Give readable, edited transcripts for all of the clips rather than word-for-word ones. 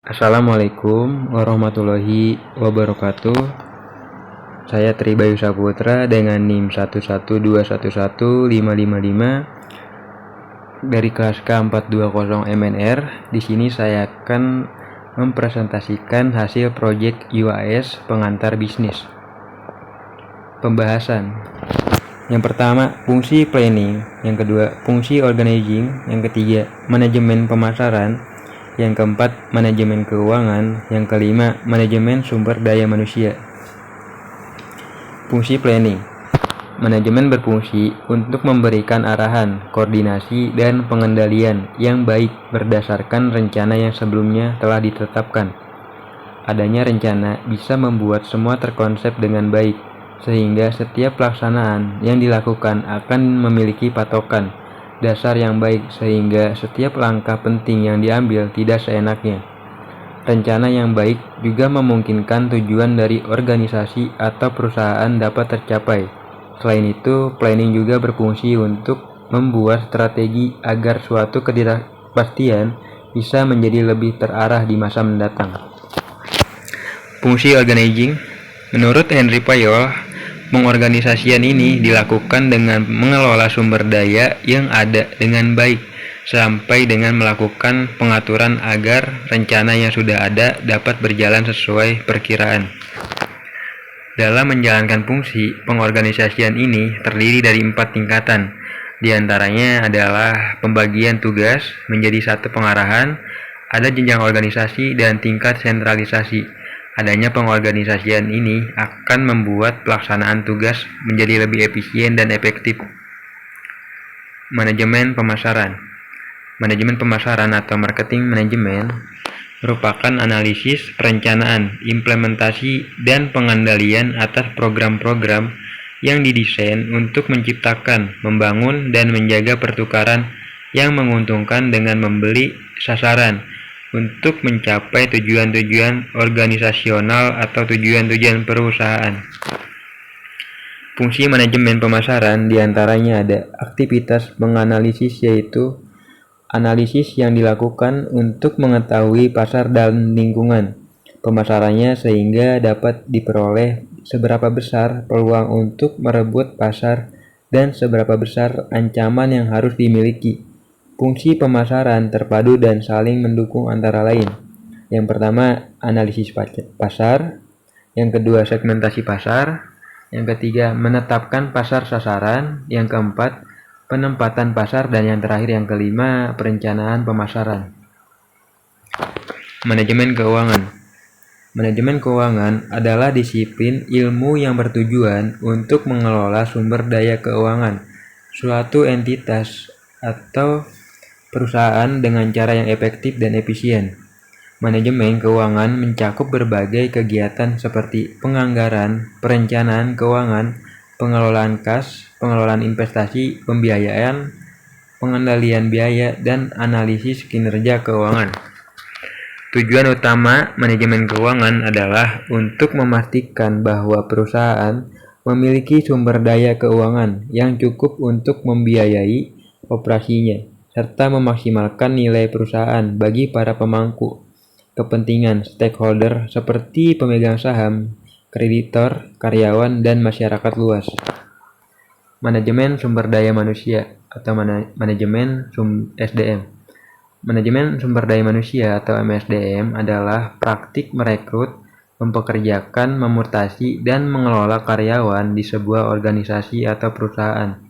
Assalamualaikum warahmatullahi wabarakatuh. Saya Tri Bayu Saputra dengan NIM 112111555 dari kelas K420 MNR. Di sini saya akan mempresentasikan hasil proyek UAS pengantar bisnis. Pembahasan. Yang pertama, fungsi planning. Yang kedua, fungsi organizing. Yang ketiga, manajemen pemasaran. Yang keempat, manajemen keuangan. Yang kelima, manajemen sumber daya manusia. Fungsi planning. Manajemen berfungsi untuk memberikan arahan, koordinasi, dan pengendalian yang baik berdasarkan rencana yang sebelumnya telah ditetapkan. Adanya rencana bisa membuat semua terkonsep dengan baik, sehingga setiap pelaksanaan yang dilakukan akan memiliki patokan dasar yang baik, sehingga setiap langkah penting yang diambil tidak seenaknya. Rencana yang baik juga memungkinkan tujuan dari organisasi atau perusahaan dapat tercapai. Selain itu, planning juga berfungsi untuk membuat strategi agar suatu ketidakpastian bisa menjadi lebih terarah di masa mendatang. Fungsi organizing. Menurut Henry Fayol, pengorganisasian ini dilakukan dengan mengelola sumber daya yang ada dengan baik, sampai dengan melakukan pengaturan agar rencana yang sudah ada dapat berjalan sesuai perkiraan. Dalam menjalankan fungsi, pengorganisasian ini terdiri dari 4 tingkatan. Di antaranya adalah pembagian tugas menjadi satu pengarahan, ada jenjang organisasi, dan tingkat sentralisasi. Adanya pengorganisasian ini akan membuat pelaksanaan tugas menjadi lebih efisien dan efektif. Manajemen pemasaran. Manajemen pemasaran atau marketing management merupakan analisis, perencanaan, implementasi, dan pengendalian atas program-program yang didesain untuk menciptakan, membangun, dan menjaga pertukaran yang menguntungkan dengan membeli sasaran untuk mencapai tujuan-tujuan organisasional atau tujuan-tujuan perusahaan. Fungsi manajemen pemasaran diantaranya ada aktivitas menganalisis, yaitu analisis yang dilakukan untuk mengetahui pasar dan lingkungan pemasarannya sehingga dapat diperoleh seberapa besar peluang untuk merebut pasar dan seberapa besar ancaman yang harus dimiliki. Fungsi pemasaran terpadu dan saling mendukung antara lain. Yang pertama, analisis pasar. Yang kedua, segmentasi pasar. Yang ketiga, menetapkan pasar sasaran. Yang keempat, penempatan pasar. Dan yang terakhir, yang kelima, perencanaan pemasaran. Manajemen keuangan. Manajemen keuangan adalah disiplin ilmu yang bertujuan untuk mengelola sumber daya keuangan suatu entitas atau perusahaan dengan cara yang efektif dan efisien. Manajemen keuangan mencakup berbagai kegiatan seperti penganggaran, perencanaan keuangan, pengelolaan kas, pengelolaan investasi, pembiayaan, pengendalian biaya, dan analisis kinerja keuangan. Tujuan utama manajemen keuangan adalah untuk memastikan bahwa perusahaan memiliki sumber daya keuangan yang cukup untuk membiayai operasinya, serta memaksimalkan nilai perusahaan bagi para pemangku kepentingan stakeholder seperti pemegang saham, kreditor, karyawan, dan masyarakat luas. Manajemen sumber daya manusia atau manajemen SDM. Manajemen sumber daya manusia atau MSDM adalah praktik merekrut, mempekerjakan, memutasi, dan mengelola karyawan di sebuah organisasi atau perusahaan.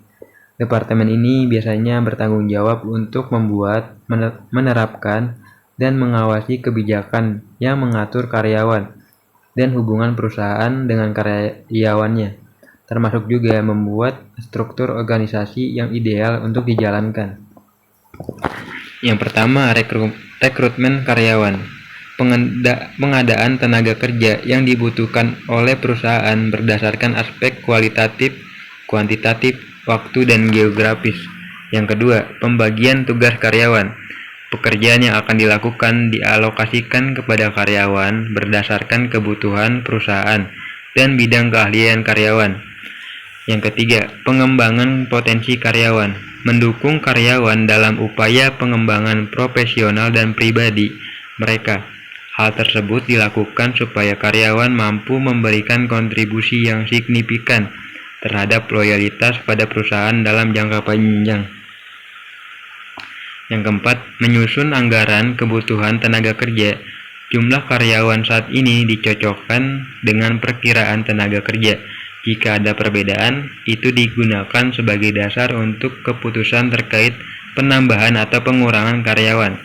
Departemen ini biasanya bertanggung jawab untuk membuat, menerapkan, dan mengawasi kebijakan yang mengatur karyawan dan hubungan perusahaan dengan karyawannya, termasuk juga membuat struktur organisasi yang ideal untuk dijalankan. Yang pertama, rekrutmen karyawan. Pengadaan tenaga kerja yang dibutuhkan oleh perusahaan berdasarkan aspek kualitatif, kuantitatif, waktu, dan geografis. Yang kedua, pembagian tugas karyawan. Pekerjaan yang akan dilakukan dialokasikan kepada karyawan berdasarkan kebutuhan perusahaan dan bidang keahlian karyawan. Yang ketiga, pengembangan potensi karyawan. Mendukung karyawan dalam upaya pengembangan profesional dan pribadi mereka, Hal tersebut dilakukan supaya karyawan mampu memberikan kontribusi yang signifikan terhadap loyalitas pada perusahaan dalam jangka panjang. Yang keempat, menyusun anggaran kebutuhan tenaga kerja. Jumlah karyawan saat ini dicocokkan dengan perkiraan tenaga kerja. Jika ada perbedaan, itu digunakan sebagai dasar untuk keputusan terkait penambahan atau pengurangan karyawan.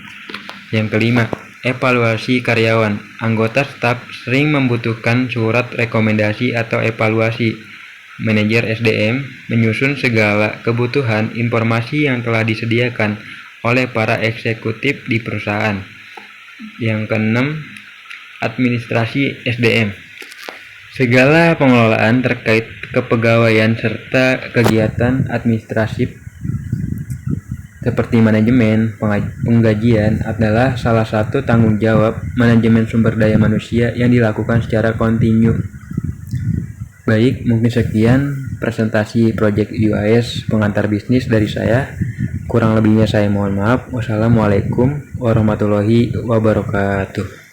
Yang kelima, evaluasi karyawan. Anggota staf sering membutuhkan surat rekomendasi atau evaluasi. Manajer SDM menyusun segala kebutuhan informasi yang telah disediakan oleh para eksekutif di perusahaan. Yang keenam, administrasi SDM. Segala pengelolaan terkait kepegawaian serta kegiatan administratif seperti manajemen, penggajian adalah salah satu tanggung jawab manajemen sumber daya manusia yang dilakukan secara kontinu. Baik, mungkin sekian presentasi Project UAS pengantar bisnis dari saya. Kurang lebihnya saya mohon maaf. Wassalamualaikum warahmatullahi wabarakatuh.